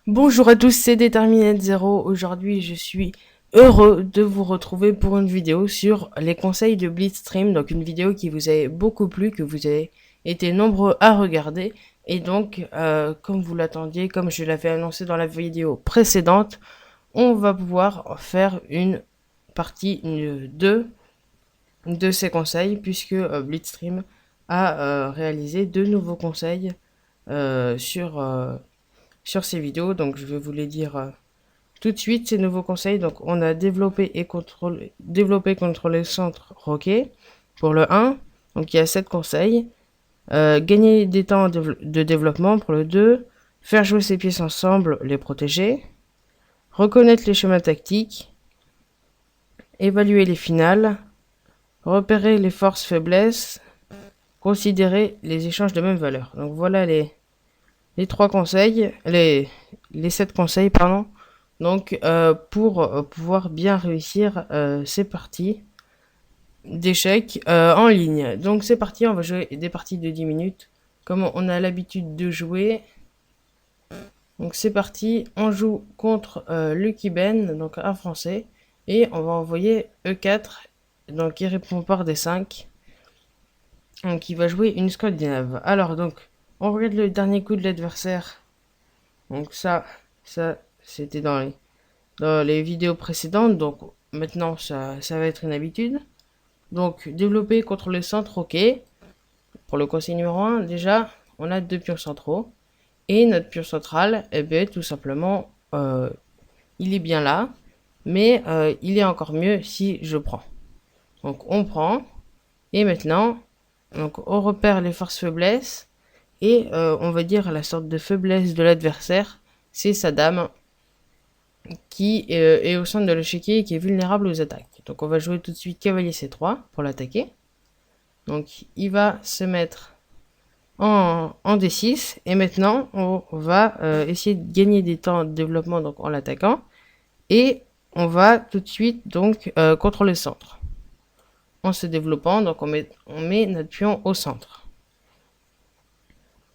Bonjour à tous, c'est Determinate Zero. Aujourd'hui, je suis heureux de vous retrouver pour une vidéo sur les conseils de Blitzstream. Donc, une vidéo qui vous a beaucoup plu, que vous avez été nombreux à regarder. Et donc, comme vous l'attendiez, comme je l'avais annoncé dans la vidéo précédente, on va pouvoir faire une partie 2 de ces conseils, puisque Blitzstream a réalisé de nouveaux conseils sur ces vidéos. Donc, je vais vous les dire tout de suite, ces nouveaux conseils. Donc, on a développé, contrôler le centre Rocket pour le 1. Donc, il y a 7 conseils. Gagner des temps de développement pour le 2. Faire jouer ces pièces ensemble, les protéger. Reconnaître les schémas tactiques. Évaluer les finales. Repérer les forces faiblesses. Considérer les échanges de même valeur. Donc, voilà les 3 conseils. Les 7 conseils, pardon. Donc, pour pouvoir bien réussir ces parties d'échecs en ligne. Donc, c'est parti, on va jouer des parties de 10 minutes, comme on a l'habitude de jouer. Donc, c'est parti, on joue contre Lucky Ben, donc un français, et on va envoyer E4, donc il répond par D5. Donc, il va jouer une scandinave. Alors, donc, on regarde le dernier coup de l'adversaire. Donc, ça c'était dans les vidéos précédentes, donc maintenant ça va être une habitude. Donc développer contre le centre, ok. Pour le conseil numéro 1, déjà, on a 2 pions centraux. Et notre pion central, eh bien, tout simplement, il est bien là. Mais il est encore mieux si je prends. Donc on prend. Et maintenant, donc, on repère les forces faiblesses. Et on va dire la sorte de faiblesse de l'adversaire, c'est sa dame qui est au centre de l'échiquier et qui est vulnérable aux attaques. Donc on va jouer tout de suite cavalier C3 pour l'attaquer. Donc il va se mettre en D6 et maintenant on va essayer de gagner des temps de développement donc en l'attaquant et on va tout de suite donc contrôler le centre. En se développant, donc on met notre pion au centre.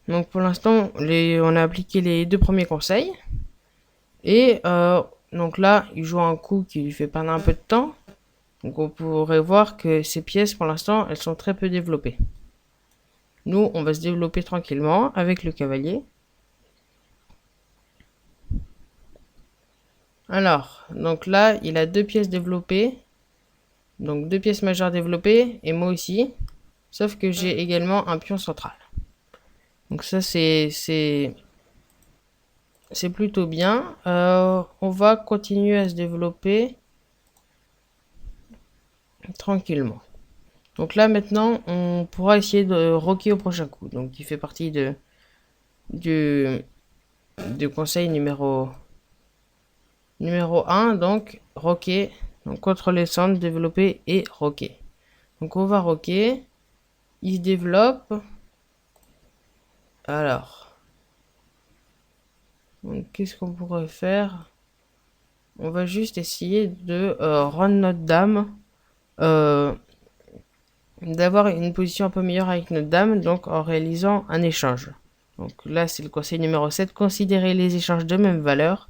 Donc pour l'instant, on a appliqué les 2 premiers conseils. Et donc là, il joue un coup qui lui fait perdre un peu de temps. Donc on pourrait voir que ces pièces, pour l'instant, elles sont très peu développées. Nous, on va se développer tranquillement avec le cavalier. Alors, donc là, il a 2 pièces développées. Donc 2 pièces majeures développées, et moi aussi. Sauf que j'ai également un pion central. Donc ça, c'est plutôt bien. On va continuer à se développer tranquillement. Donc là maintenant on pourra essayer de rocker au prochain coup. Donc il fait partie du, du conseil numéro 1. Donc rocker. Donc contrôler le centre, développer et rocker. Donc on va rocker. Il se développe. Alors. Qu'est-ce qu'on pourrait faire? On va juste essayer de rendre notre dame. D'avoir une position un peu meilleure avec notre dame, donc en réalisant un échange. Donc là, c'est le conseil numéro 7, considérer les échanges de même valeur.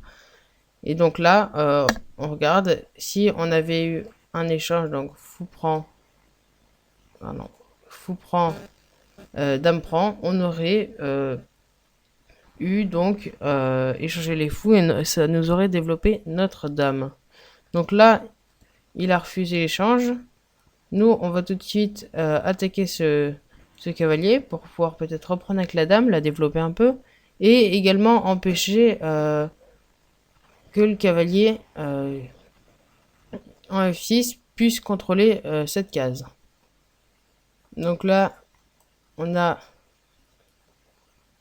Et donc là, on regarde, si on avait eu un échange, donc fou prend, dame prend, on aurait eu donc échangé les fous et ça nous aurait développé notre dame. Donc là, il a refusé l'échange. Nous, on va tout de suite attaquer ce cavalier pour pouvoir peut-être reprendre avec la dame, la développer un peu, et également empêcher que le cavalier en F6 puisse contrôler cette case. Donc là, on a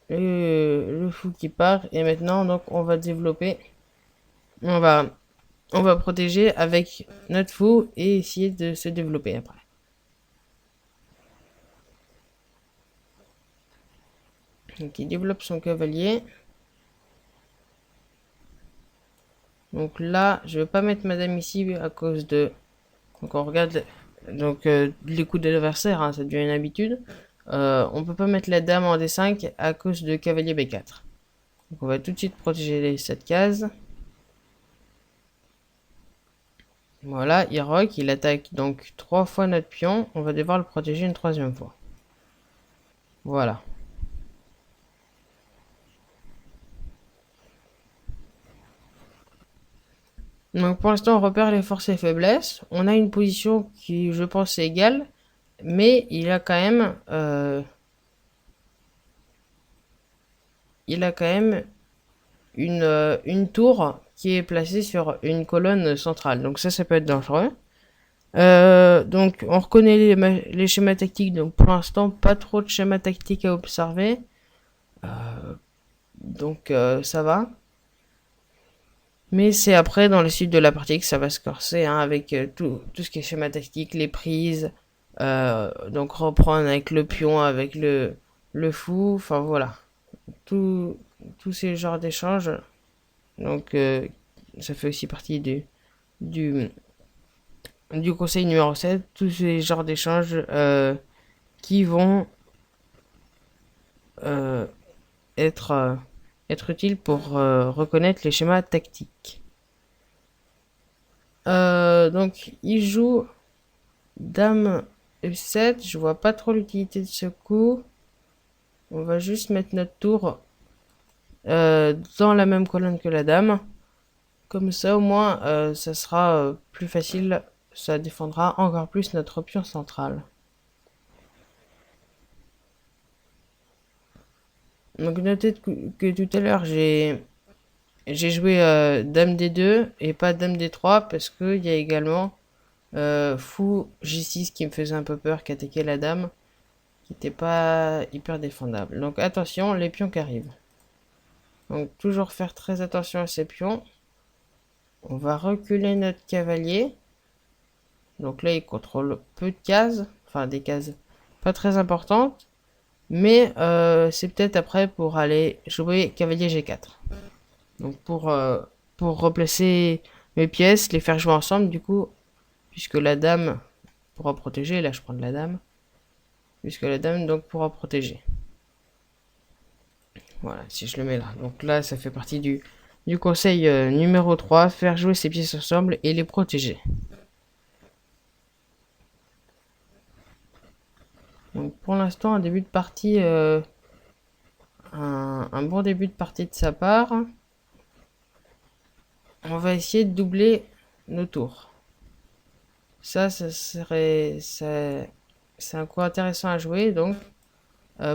le fou qui part, et maintenant, donc, on va développer, on va protéger avec notre fou et essayer de se développer après. Donc il développe son cavalier. Donc là, je vais pas mettre madame ici à cause de... Donc on regarde donc les coups de l'adversaire, hein, ça devient une habitude. On peut pas mettre la dame en D5 à cause de cavalier B4. Donc on va tout de suite protéger cette case. Voilà, il rock, il attaque donc 3 fois notre pion. On va devoir le protéger une 3e fois. Voilà. Donc pour l'instant, on repère les forces et faiblesses. On a une position qui, je pense, est égale. Mais il a quand même une tour qui est placée sur une colonne centrale. Donc ça peut être dangereux. Donc on reconnaît les schémas tactiques. Donc pour l'instant, pas trop de schémas tactiques à observer. Donc ça va. Mais c'est après, dans la suite de la partie, que ça va se corser, hein, avec tout ce qui est schéma tactique, les prises. Donc reprendre avec le pion, avec le fou. Enfin voilà. Tous ces genres d'échanges. Donc ça fait aussi partie du, du conseil numéro 7. Tous ces genres d'échanges qui vont euh, être, euh, être utiles pour reconnaître les schémas tactiques. Donc il joue Dame F7. Je vois pas trop l'utilité de ce coup. On va juste mettre notre tour dans la même colonne que la dame. Comme ça, au moins, ça sera plus facile. Ça défendra encore plus notre pion central. Donc notez que tout à l'heure, j'ai joué Dame D2 et pas Dame D3 parce qu'il y a également Fou G6 qui me faisait un peu peur, qui attaquait la dame, qui n'était pas hyper défendable. Donc attention, les pions qui arrivent. Donc toujours faire très attention à ces pions. On va reculer notre cavalier. Donc là, il contrôle peu de cases, enfin des cases pas très importantes. Mais c'est peut-être après pour aller jouer cavalier G4. Donc pour replacer mes pièces, les faire jouer ensemble du coup, puisque la dame pourra protéger. Là, je prends de la dame. Puisque la dame donc pourra protéger. Voilà, si je le mets là. Donc là, ça fait partie du conseil numéro 3, faire jouer ces pièces ensemble et les protéger. Donc pour l'instant, un début de partie, un bon début de partie de sa part. On va essayer de doubler nos tours. C'est un coup intéressant à jouer, donc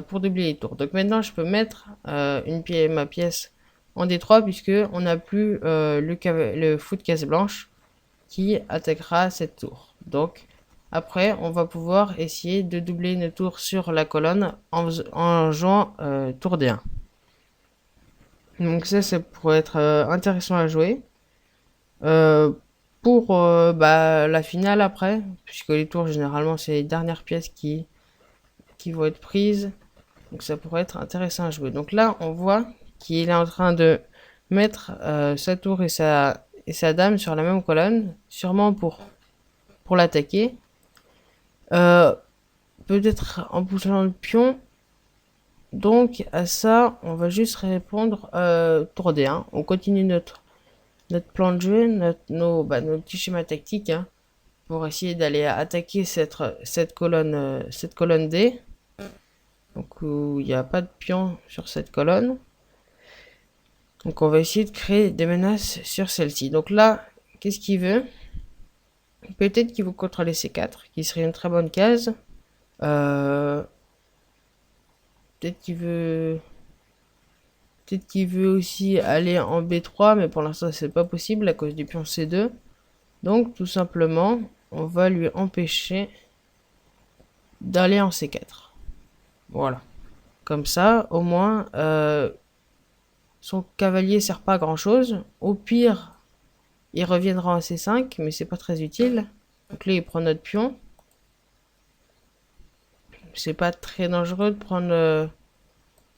pour doubler les tours. Donc maintenant, je peux mettre ma pièce en D3 puisque on n'a plus le fou de case blanche qui attaquera cette tour. Donc après, on va pouvoir essayer de doubler nos tours sur la colonne en jouant tour D1. Donc ça pourrait être intéressant à jouer. Pour la finale après, puisque les tours généralement c'est les dernières pièces qui vont être prises. Donc ça pourrait être intéressant à jouer. Donc là on voit qu'il est en train de mettre sa tour et sa dame sur la même colonne, sûrement pour l'attaquer. Peut-être en poussant le pion. Donc à ça on va juste répondre tour D1. On continue notre plan de jeu, nos petits schémas tactiques, hein, pour essayer d'aller attaquer cette colonne D. Donc où il n'y a pas de pion sur cette colonne. Donc on va essayer de créer des menaces sur celle-ci. Donc là, qu'est-ce qu'il veut? Peut-être qu'il veut contrôler C4, qui serait une très bonne case. Peut-être qu'il veut... Peut-être qu'il veut aussi aller en B3, mais pour l'instant c'est pas possible à cause du pion C2. Donc tout simplement, on va lui empêcher d'aller en C4. Voilà. Comme ça, au moins, son cavalier sert pas à grand chose. Au pire, il reviendra en C5, mais c'est pas très utile. Donc là, il prend notre pion. C'est pas très dangereux de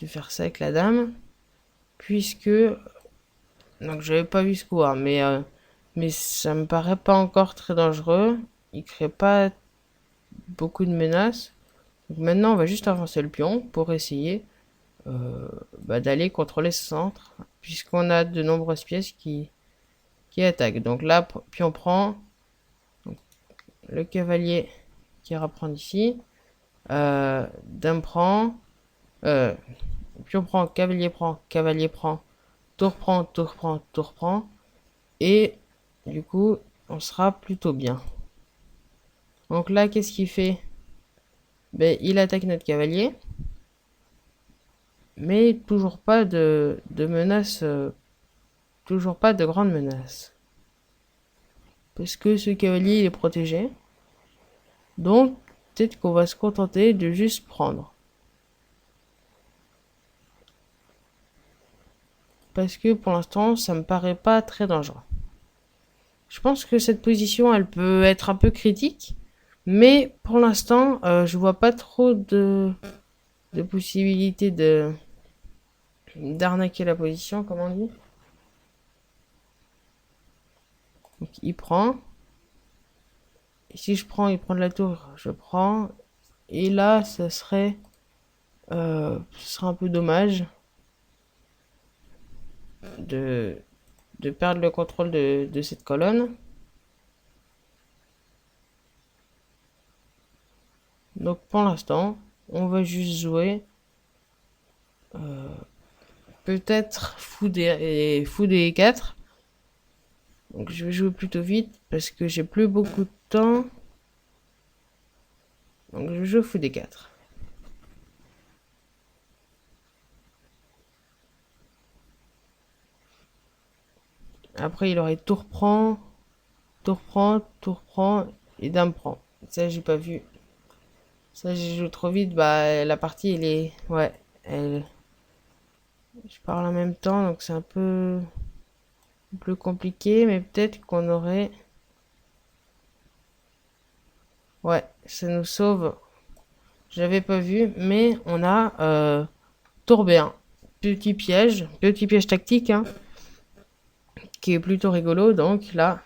faire ça avec la dame. Puisque... Donc j'avais pas vu ce coup, hein, mais ça me paraît pas encore très dangereux. Il crée pas beaucoup de menaces. Donc maintenant, on va juste avancer le pion pour essayer d'aller contrôler ce centre, puisqu'on a de nombreuses pièces qui attaquent. Donc là, puis on prend donc, le cavalier qui ira prendre ici, dame prend, puis on prend, cavalier prend, tour prend, tour prend, tour prend, et du coup, on sera plutôt bien. Donc là, qu'est-ce qu'il fait? Ben, il attaque notre cavalier, mais toujours pas de menace, toujours pas de grande menace. Parce que ce cavalier, il est protégé. Donc, peut-être qu'on va se contenter de juste prendre. Parce que pour l'instant, ça me paraît pas très dangereux. Je pense que cette position, elle peut être un peu critique. Mais pour l'instant, je vois pas trop de possibilités d'arnaquer la position, comme on dit. Donc, il prend. Et si je prends, il prend de la tour, je prends. Et là, ce serait un peu dommage de, de perdre le contrôle de cette colonne. Donc pour l'instant, on va juste jouer peut-être fou des 4. Donc je vais jouer plutôt vite parce que j'ai plus beaucoup de temps. Donc je joue fou des 4. Après il aurait tour prend, tour prend, tour prend et dame prend. Ça j'ai pas vu. Ça j'ai joué trop vite. Bah la partie elle est... Ouais. Je parle en même temps donc c'est un peu plus compliqué. Mais peut-être qu'on aurait... Ouais, ça nous sauve. J'avais pas vu, mais on a Tourbéen. Petit piège tactique, hein, qui est plutôt rigolo. Donc là,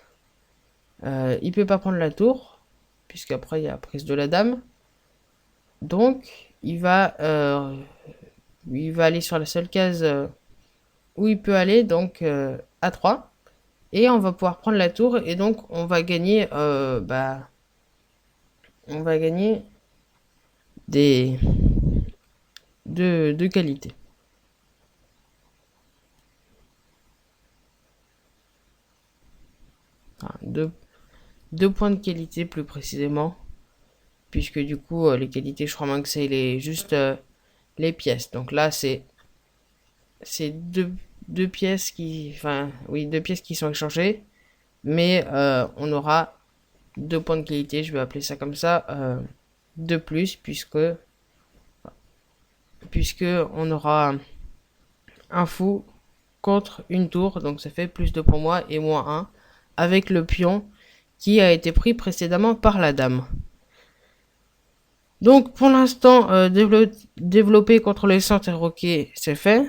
il peut pas prendre la tour, puisqu'après il y a prise de la dame. Donc il va aller sur la seule case où il peut aller, donc à 3. Et on va pouvoir prendre la tour, et donc on va gagner des de qualité. Enfin, deux points de qualité plus précisément, puisque du coup les qualités je crois moins que c'est juste les pièces. Donc là c'est deux pièces deux pièces qui sont échangées, mais on aura 2 points de qualité, je vais appeler ça comme ça, de plus, puisque on aura un fou contre une tour, donc ça fait plus 2 pour moi et moins 1 avec le pion qui a été pris précédemment par la dame. Donc pour l'instant, développer, contrôler, centre et roquer, c'est fait.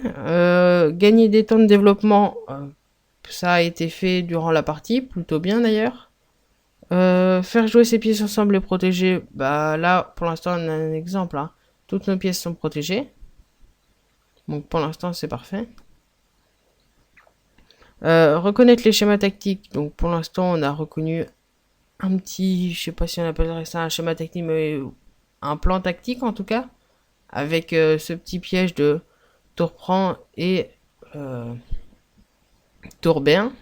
Gagner des temps de développement, ça a été fait durant la partie, plutôt bien d'ailleurs. Faire jouer ses pièces ensemble et protéger, bah là pour l'instant on a un exemple, hein. Toutes nos pièces sont protégées. Donc pour l'instant c'est parfait. Reconnaître les schémas tactiques, donc pour l'instant on a reconnu un petit, je sais pas si on appellerait ça un schéma tactique, mais un plan tactique en tout cas, avec ce petit piège de tour prend et tour bien.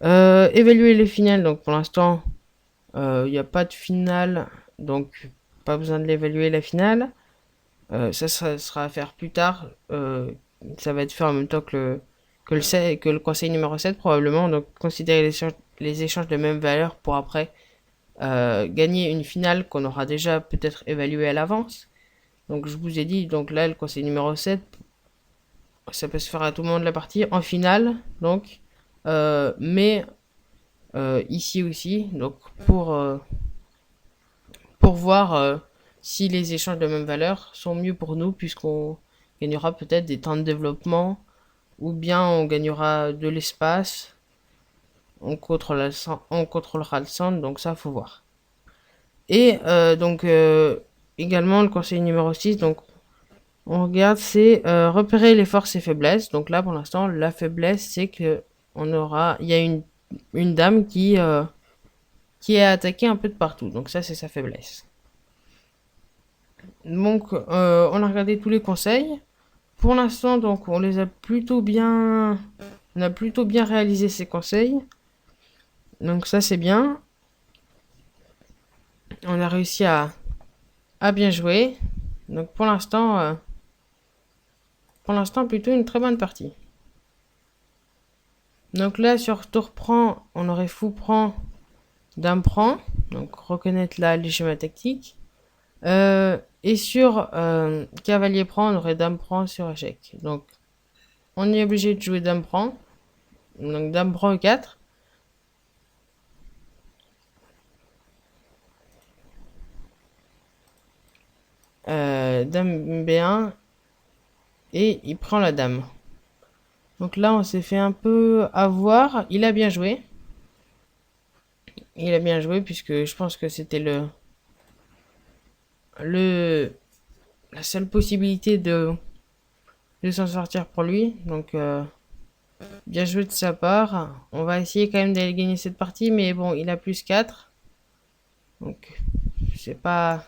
Évaluer les finales, donc pour l'instant il n'y a pas de finale, donc pas besoin de l'évaluer la finale. Ça sera à faire plus tard. Ça va être fait en même temps que le conseil numéro 7 probablement. Donc considérer les échanges de même valeur pour après gagner une finale qu'on aura déjà peut-être évaluée à l'avance. Donc je vous ai dit, donc là le conseil numéro 7, ça peut se faire à tout moment de la partie en finale. Donc mais ici aussi, donc pour voir si les échanges de même valeur sont mieux pour nous, puisqu'on gagnera peut-être des temps de développement, ou bien on gagnera de l'espace, on contrôlera le centre, donc ça faut voir. Et donc également le conseil numéro 6, donc On regarde, c'est repérer les forces et faiblesses. Donc là, pour l'instant, la faiblesse, c'est que il y a une dame qui est attaquée un peu de partout. Donc ça, c'est sa faiblesse. Donc, on a regardé tous les conseils. Pour l'instant, donc, on a plutôt bien réalisé ces conseils. Donc ça, c'est bien. On a réussi à bien jouer. Donc pour l'instant, plutôt une très bonne partie. Donc là, sur tour prend, on aurait fou prend, dame prend. Donc reconnaître là les schémas tactiques. Et sur cavalier prend, on aurait dame prend sur échec. Donc on est obligé de jouer dame prend. Donc dame prend E4. Dame B1. Et il prend la dame. Donc là, on s'est fait un peu avoir. Il a bien joué. Il a bien joué puisque je pense que c'était le, la seule possibilité de s'en sortir pour lui. Donc, bien joué de sa part. On va essayer quand même d'aller gagner cette partie, mais bon, il a plus 4. Donc, c'est pas,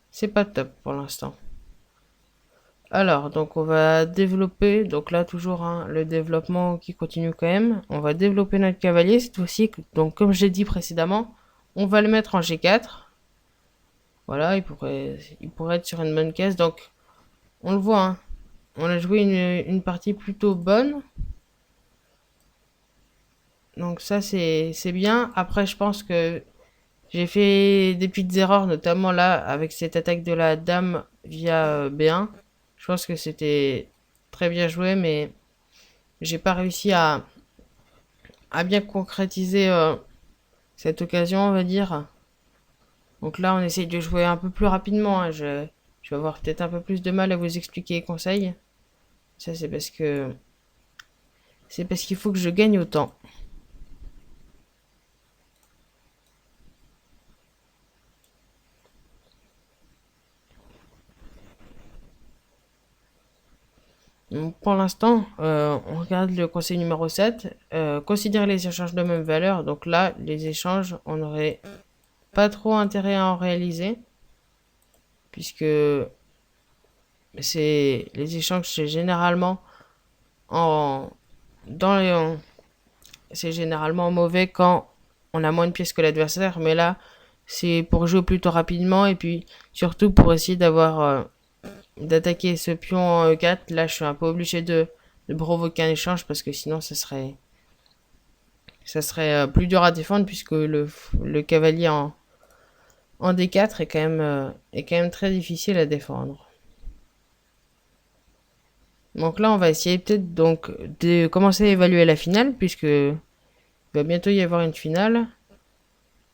c'est pas top pour l'instant. Alors, donc on va développer, donc là toujours hein, le développement qui continue quand même. On va développer notre cavalier cette fois-ci. Donc comme je l'ai dit précédemment, on va le mettre en G4. Voilà, il pourrait être sur une bonne caisse. Donc on le voit, hein, on a joué une partie plutôt bonne. Donc ça c'est bien. Après je pense que j'ai fait des petites erreurs, notamment là avec cette attaque de la dame via B1. Je pense que c'était très bien joué, mais j'ai pas réussi à bien concrétiser cette occasion, on va dire. Donc là, on essaye de jouer un peu plus rapidement. Hein. Je vais avoir peut-être un peu plus de mal à vous expliquer les conseils. Ça, c'est parce qu'il faut que je gagne autant. Donc, pour l'instant, on regarde le conseil numéro 7. Considérer les échanges de même valeur. Donc là, les échanges, on n'aurait pas trop intérêt à en réaliser. Puisque les échanges, c'est généralement en, dans les, c'est généralement mauvais quand on a moins de pièces que l'adversaire. Mais là, c'est pour jouer plutôt rapidement et puis surtout pour essayer d'attaquer ce pion en E4. Là, je suis un peu obligé de provoquer un échange parce que sinon, ça serait plus dur à défendre puisque le cavalier en D4 est quand même très difficile à défendre. Donc là, on va essayer peut-être donc de commencer à évaluer la finale puisque il va bientôt y avoir une finale.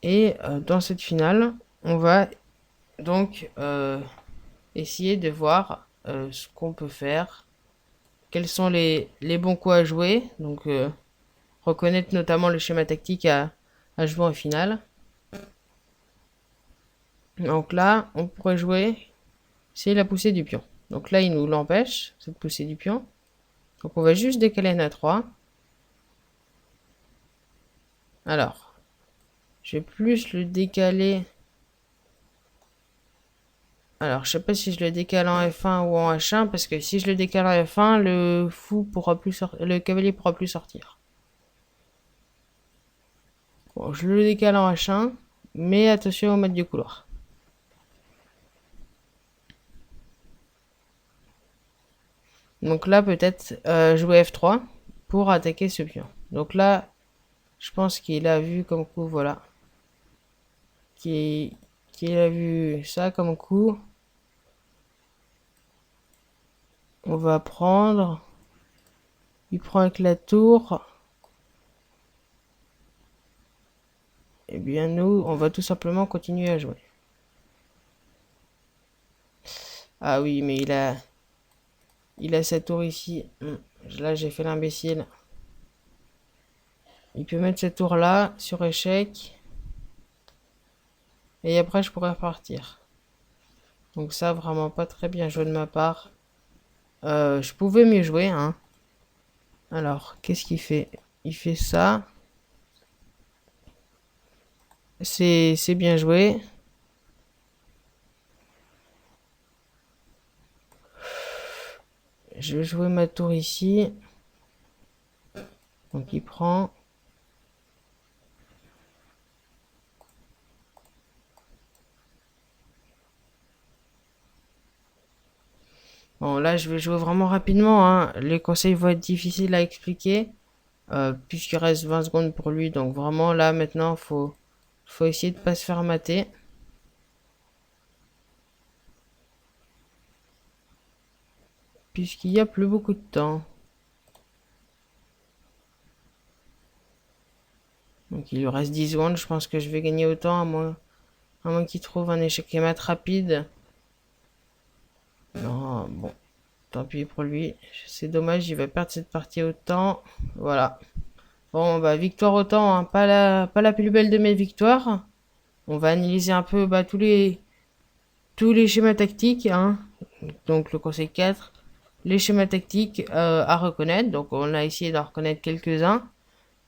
Et dans cette finale, on va donc essayer de voir ce qu'on peut faire, quels sont les bons coups à jouer, donc reconnaître notamment le schéma tactique à jouer en finale. Donc là, on pourrait jouer, c'est la poussée du pion. Donc là, il nous l'empêche, cette poussée du pion. Donc on va juste décaler un A3. Alors, je vais plus le décaler. Alors, je sais pas si je le décale en F1 ou en H1, parce que si je le décale en F1, le cavalier pourra plus sortir. Bon, je le décale en H1, mais attention au mètre du couloir. Donc là, peut-être jouer F3 pour attaquer ce pion. Donc là, je pense qu'il a vu comme coup, voilà. Qu'il a vu ça comme coup. On va prendre. Il prend avec la tour. Et bien nous, on va tout simplement continuer à jouer. Ah oui, mais il a sa tour ici. Là, j'ai fait l'imbécile. Il peut mettre cette tour là sur échec. Et après, je pourrais repartir. Donc ça, vraiment pas très bien joué de ma part. je pouvais mieux jouer, hein. Alors, qu'est-ce qu'il fait? Il fait ça. C'est bien joué. Je vais jouer ma tour ici. Donc il prend. Bon, là, je vais jouer vraiment rapidement, hein. Les conseils vont être difficiles à expliquer, puisqu'il reste 20 secondes pour lui. Donc vraiment, là, maintenant, faut essayer de pas se faire mater. Puisqu'il n'y a plus beaucoup de temps. Donc il lui reste 10 secondes. Je pense que je vais gagner autant, à moins qu'il trouve un échec et mat rapide. Non, bon, tant pis pour lui. C'est dommage, il va perdre cette partie autant. Voilà. Bon, bah, victoire autant, hein. Pas la plus belle de mes victoires. On va analyser un peu bah, tous les schémas tactiques, hein. Donc le conseil 4, les schémas tactiques à reconnaître. Donc on a essayé d'en reconnaître quelques-uns.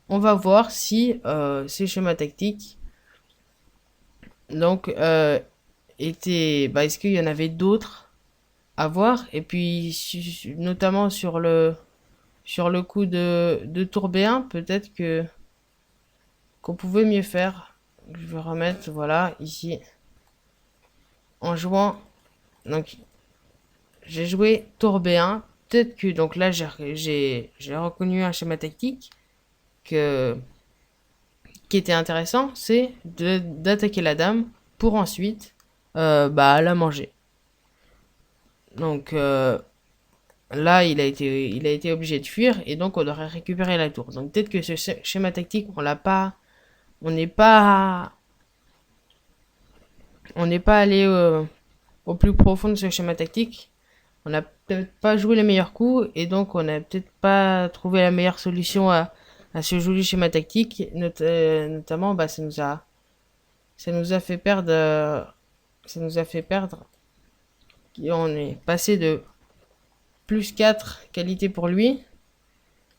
On va voir si ces schémas tactiques donc étaient, bah, est-ce qu'il y en avait d'autres à voir, et puis notamment sur le coup de tour B1, peut-être que qu'on pouvait mieux faire. Je vais remettre, voilà, ici, en jouant. Donc, j'ai joué tour B1. Peut-être que, donc là, j'ai reconnu un schéma tactique que, qui était intéressant, c'est d'attaquer la dame pour ensuite bah, la manger. Donc, là, il a été obligé de fuir et donc on aurait récupéré la tour. Donc, peut-être que ce schéma tactique, on n'est pas, on n'est pas allé au plus profond de ce schéma tactique. On n'a peut-être pas joué les meilleurs coups et donc on n'a peut-être pas trouvé la meilleure solution à ce joli schéma tactique. Notamment, bah, ça nous a fait perdre, ça nous a fait perdre. On est passé de plus 4 qualité pour lui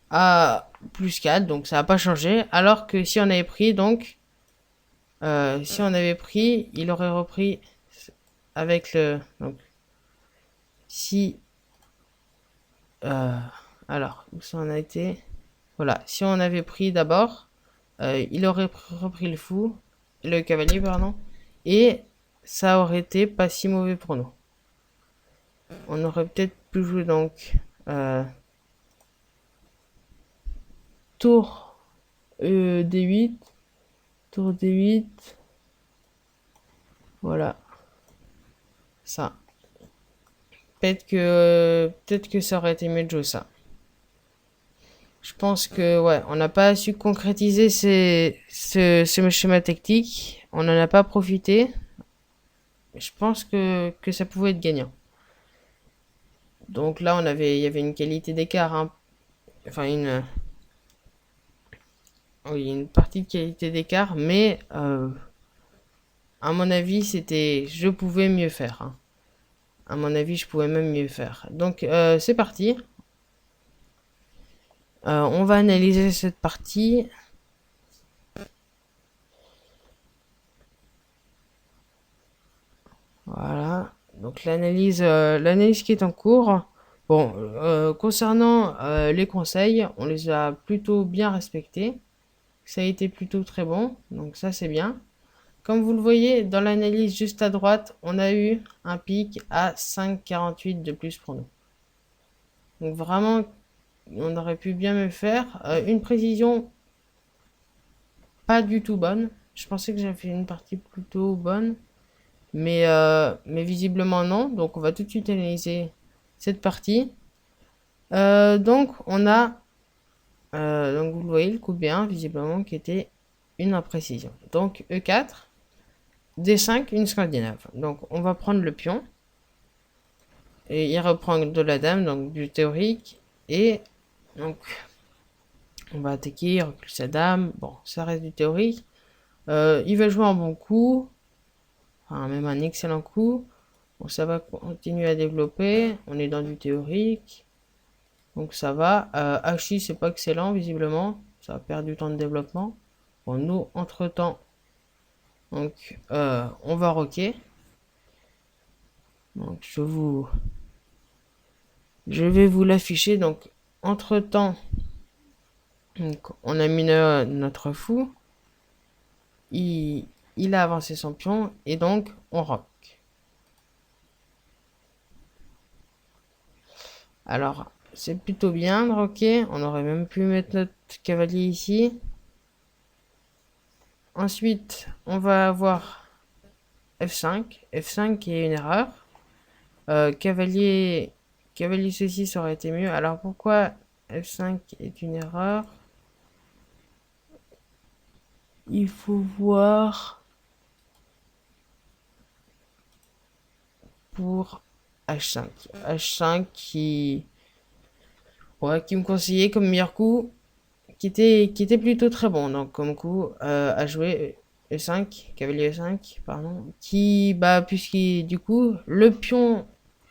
à plus 4, donc ça n'a pas changé. Alors que si on avait pris, donc, si on avait pris, il aurait repris avec le. Donc, si. Euh, alors, où ça en a été? Voilà, si on avait pris d'abord, il aurait repris le fou, le cavalier, pardon, et ça aurait été pas si mauvais pour nous. On aurait peut-être pu jouer donc tour D8, tour D8, voilà, ça. Peut-être que ça aurait été mieux de jouer ça. Je pense que ouais, on n'a pas su concrétiser ce schéma tactique, on n'en a pas profité. Je pense que ça pouvait être gagnant. Donc là, il y avait une qualité d'écart, hein. Enfin oui, une partie de qualité d'écart, mais à mon avis, je pouvais mieux faire, hein. À mon avis, je pouvais même mieux faire. Donc c'est parti. On va analyser cette partie. Voilà. Donc l'analyse qui est en cours. Bon, concernant les conseils, on les a plutôt bien respectés. Ça a été plutôt très bon, donc ça c'est bien. Comme vous le voyez, dans l'analyse juste à droite, on a eu un pic à 5,48 de plus pour nous. Donc vraiment, on aurait pu bien me faire. Une précision pas du tout bonne. Je pensais que j'avais fait une partie plutôt bonne, mais visiblement non. Donc on va tout de suite analyser cette partie. Donc on a, donc vous le voyez, le coup B1 visiblement qui était une imprécision. Donc E4, D5, une scandinave. Donc on va prendre le pion. Et il reprend de la dame, donc du théorique. Et donc on va attaquer, il recule sa dame. Bon, ça reste du théorique. Il va jouer un bon coup. Enfin, même un excellent coup. Bon, ça va continuer à développer. On est dans du théorique. Donc ça va. Hachi, c'est pas excellent, visiblement. Ça va perdre du temps de développement. Bon, nous, entre-temps, donc, on va rocker. Donc, je vais vous l'afficher. Donc, entre-temps, on a mis notre fou. Il a avancé son pion. Et donc, on rock. Alors, c'est plutôt bien de rocker. On aurait même pu mettre notre cavalier ici. Ensuite, on va avoir F5. F5 qui est une erreur. Cavalier C6 aurait été mieux. Alors pourquoi F5 est une erreur? Il faut voir pour H5. H5 qui me conseillait comme meilleur coup, qui était plutôt très bon. Donc comme coup à jouer E5, cavalier E5, pardon, puisque du coup le pion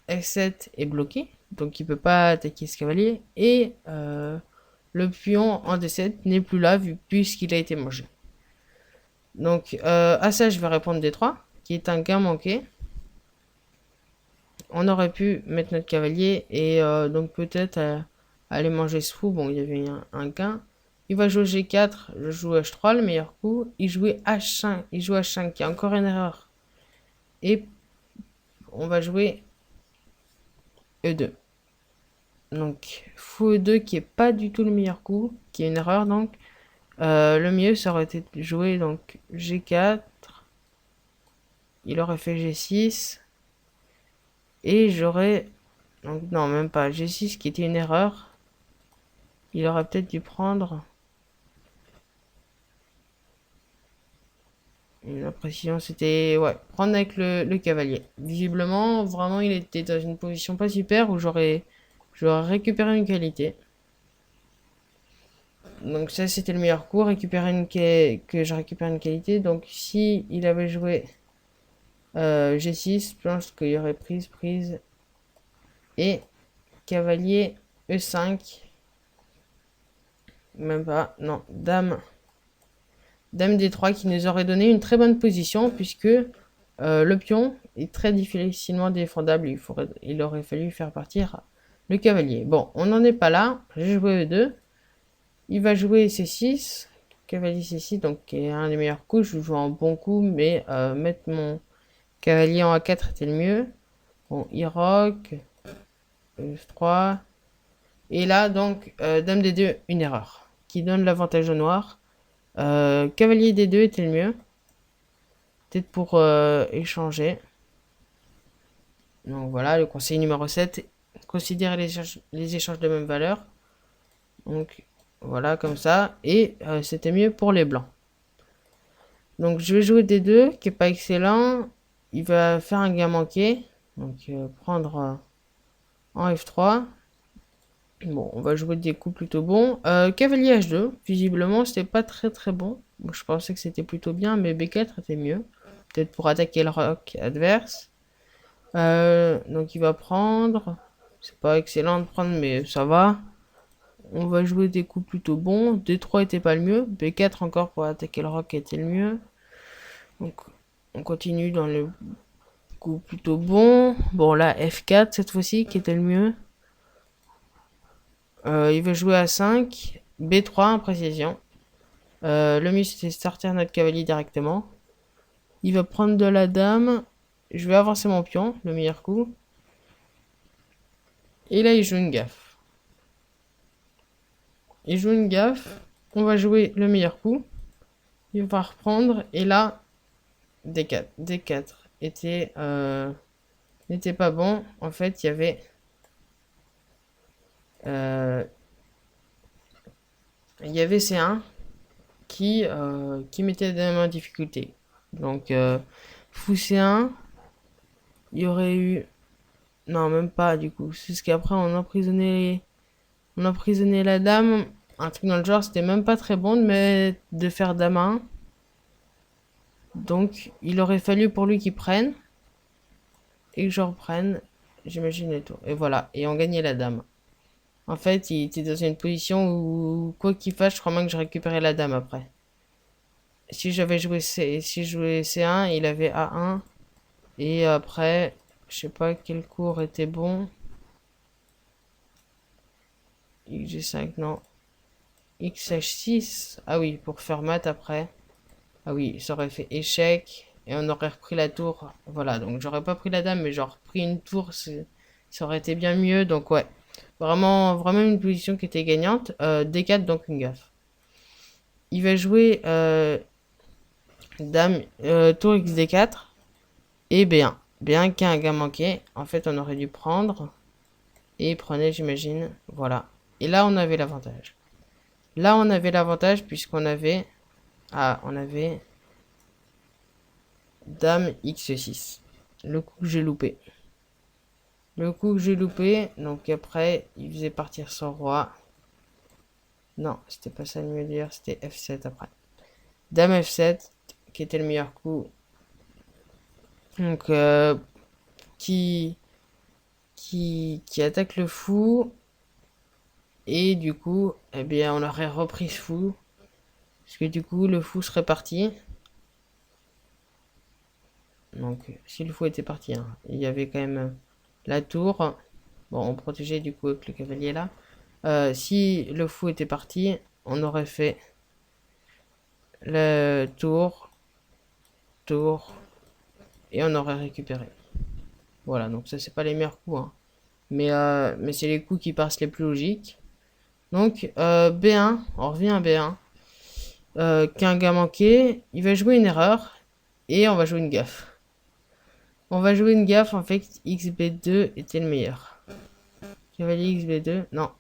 F7 est bloqué, donc il peut pas attaquer ce cavalier, et le pion en D7 n'est plus là puisqu'il a été mangé. Donc à ça je vais répondre D3, qui est un gain manqué. On aurait pu mettre notre cavalier et donc peut-être aller manger ce fou. Bon, il y avait un gain. Il va jouer G4, je joue H3, le meilleur coup. Il joue H5, qui est encore une erreur. Et on va jouer E2. Donc, fou E2 qui est pas du tout le meilleur coup, qui est une erreur donc. Le mieux, ça aurait été de jouer donc G4. Il aurait fait G6. Et j'aurais... Donc, non, même pas. G6 qui était une erreur. Il aurait peut-être dû prendre... La précision, c'était... Ouais, prendre avec le cavalier. Visiblement, vraiment, il était dans une position pas super où j'aurais récupéré une qualité. Donc ça, c'était le meilleur coup, que je récupère une qualité. Donc si il avait joué G6, je pense qu'il y aurait prise. Et cavalier E5. Même pas, non, dame D3 qui nous aurait donné une très bonne position puisque le pion est très difficilement défendable. Il aurait fallu faire partir le cavalier. Bon, on n'en est pas là. J'ai joué E2. Il va jouer C6. Cavalier C6, donc qui est un des meilleurs coups. Je joue en bon coup, mais mettre mon cavalier en A4 était le mieux. Bon, il rock. F3. Et là, donc, dame D2, une erreur. Qui donne l'avantage au noir. Cavalier D2 était le mieux. Peut-être pour échanger. Donc voilà, le conseil numéro 7. Considérer les échanges de même valeur. Donc voilà, comme ça. Et c'était mieux pour les blancs. Donc je vais jouer D2, qui est pas excellent. Il va faire un gain manqué. Donc prendre en F3. Bon, on va jouer des coups plutôt bons. Cavalier H2, visiblement, c'était pas très très bon. Bon, je pensais que c'était plutôt bien, mais B4 était mieux. Peut-être pour attaquer le roc adverse. Donc il va prendre. C'est pas excellent de prendre, mais ça va. On va jouer des coups plutôt bons. D3 était pas le mieux. B4 encore pour attaquer le roc était le mieux. Donc on continue dans le coup plutôt bon. Bon là F4 cette fois-ci qui était le mieux. Il va jouer à 5. B3 en précision. Le mieux c'était de sortir notre cavalier directement. Il va prendre de la dame. Je vais avancer mon pion, le meilleur coup. Et là il joue une gaffe. On va jouer le meilleur coup. Il va reprendre. Et là, D4. D4 n'était pas bon. En fait, il y avait... C1 qui mettait la dame en difficulté. Donc, fou C1, il y aurait eu... Non, même pas du coup. C'est ce qu'après on emprisonnait la dame. Un truc dans le genre, c'était même pas très bon de faire dame 1. Donc, il aurait fallu pour lui qu'il prenne. et que je reprenne, j'imagine le tour. Et voilà, et on gagnait la dame. En fait, il était dans une position où, quoi qu'il fasse, je crois même que je récupérais la dame après. Si j'avais joué si je jouais C1, il avait A1. Et après, je sais pas quel cours était bon. XG5, non. XH6. Ah oui, pour faire maths après. Ah oui, ça aurait fait échec. Et on aurait repris la tour. Voilà, donc j'aurais pas pris la dame, mais j'aurais repris une tour. Ça aurait été bien mieux. Donc ouais. Vraiment, vraiment une position qui était gagnante. D4, donc une gaffe. Il va jouer dame, tour XD4 et B1. B1 qui a un gars manqué. En fait, on aurait dû prendre. Et il prenait, j'imagine. Voilà. Et là, on avait l'avantage. Là, on avait l'avantage puisqu'on avait... Ah, on avait... Dame X6. Le coup que j'ai loupé. Le coup que j'ai loupé. Donc après, il faisait partir son roi. Non, c'était pas ça le mieux dire. C'était F7 après. Dame F7, qui était le meilleur coup. Donc, qui attaque le fou. Et du coup, eh bien, on aurait repris ce fou. Parce que du coup, le fou serait parti. Donc, si le fou était parti, hein, il y avait quand même la tour. Bon, on protégeait du coup avec le cavalier là. Si le fou était parti, on aurait fait le tour, tour, et on aurait récupéré. Voilà, donc ça c'est pas les meilleurs coups, hein. Mais c'est les coups qui passent les plus logiques. Donc B1, on revient à B1. Qu'un gars manqué, il va jouer une erreur et on va jouer une gaffe. On va jouer une gaffe, en fait, XB2 était le meilleur. Cavalier XB2, non,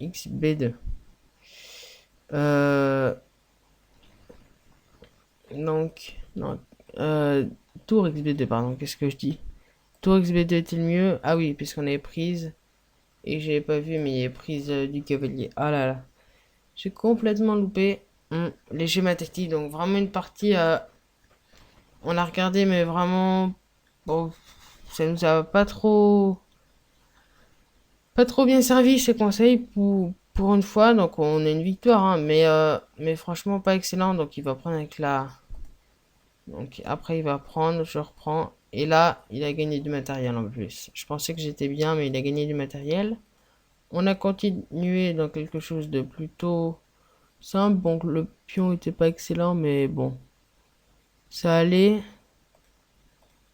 XB2. Euh, donc, non, tour XB2, pardon, qu'est-ce que je dis? Tour XB2 était le mieux. Ah oui, puisqu'on avait prise. Et j'avais pas vu, mais il y avait prise du cavalier. Ah là là. J'ai complètement loupé les schémas tactiques. Donc vraiment une partie, on a regardé, mais vraiment, bon, ça nous a pas trop bien servi ces conseils pour une fois. Donc on a une victoire, hein, mais franchement pas excellent. Donc il va prendre avec la... Donc après il va prendre, je reprends. Et là, il a gagné du matériel en plus. Je pensais que j'étais bien, mais il a gagné du matériel. On a continué dans quelque chose de plutôt simple. Bon, le pion était pas excellent, mais bon, ça allait.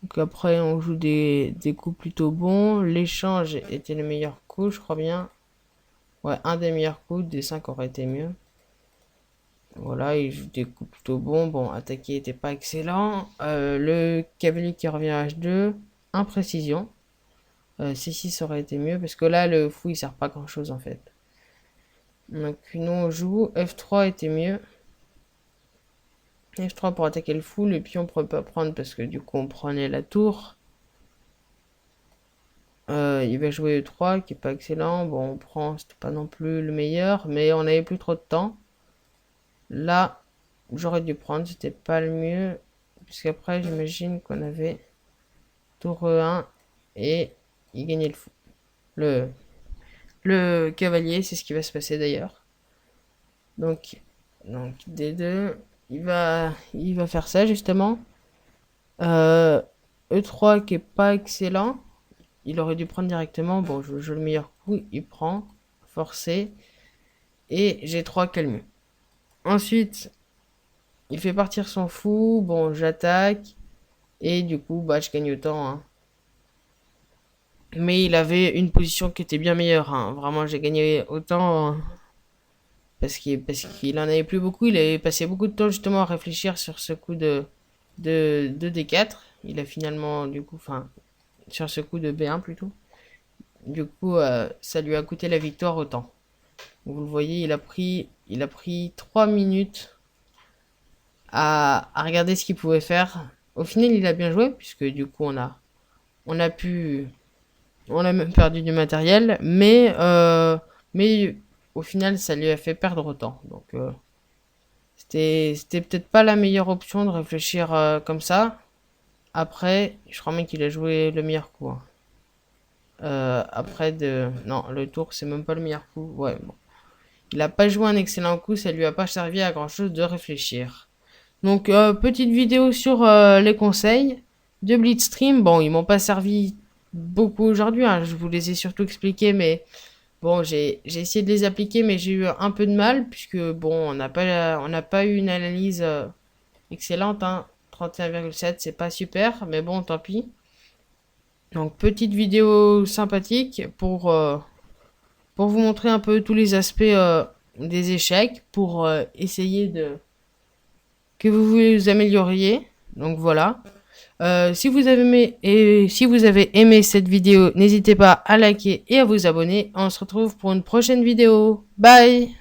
Donc après, on joue des coups plutôt bons. L'échange était le meilleur coup, je crois bien. Ouais, un des meilleurs coups, des 5 aurait été mieux. Voilà, il joue des coups plutôt bons. Bon, attaquer était pas excellent. Le cavalier qui revient à H2, imprécision. C6 aurait été mieux, parce que là, le fou, il sert pas grand chose en fait. Donc nous, on joue. F3 était mieux. F3 pour attaquer le fou. Le pion, on pourrait pas prendre, parce que du coup, on prenait la tour. Il va jouer E3 qui est pas excellent. Bon, on prend, c'était pas non plus le meilleur, mais on avait plus trop de temps. Là, j'aurais dû prendre, c'était pas le mieux. Puisqu'après, j'imagine qu'on avait tour E1 et il gagnait le fou. Le, le cavalier, c'est ce qui va se passer d'ailleurs. Donc D2, il va faire ça justement. E3 qui est pas excellent. Il aurait dû prendre directement. Bon, je joue le meilleur coup. Il prend. Forcé. Et G3 calme. Ensuite, il fait partir son fou. Bon, j'attaque. Et du coup, bah, je gagne autant, hein. Mais il avait une position qui était bien meilleure, hein. Vraiment, j'ai gagné autant, parce qu'il en avait plus beaucoup. Il avait passé beaucoup de temps justement à réfléchir sur ce coup de D4. Il a finalement, du coup, enfin, sur ce coup de B1 plutôt. Du coup, ça lui a coûté la victoire autant. Vous le voyez, il a pris 3 minutes à regarder ce qu'il pouvait faire. Au final, il a bien joué, puisque du coup, on a pu, on a même perdu du matériel, mais au final, ça lui a fait perdre autant. Donc, c'était peut-être pas la meilleure option de réfléchir comme ça. Après, je crois même qu'il a joué le meilleur coup, hein. Non, le tour, c'est même pas le meilleur coup. Ouais, bon. Il a pas joué un excellent coup, ça lui a pas servi à grand chose de réfléchir. Donc, petite vidéo sur les conseils de Blitzstream. Bon, ils m'ont pas servi beaucoup aujourd'hui, hein. Je vous les ai surtout expliqués, mais bon, j'ai essayé de les appliquer, mais j'ai eu un peu de mal, puisque bon, on n'a pas eu une analyse excellente, hein. 31,7, c'est pas super, mais bon, tant pis. Donc, petite vidéo sympathique pour vous montrer un peu tous les aspects des échecs, pour essayer de que vous vous amélioriez. Donc voilà. Si vous avez aimé cette vidéo, n'hésitez pas à liker et à vous abonner. On se retrouve pour une prochaine vidéo. Bye!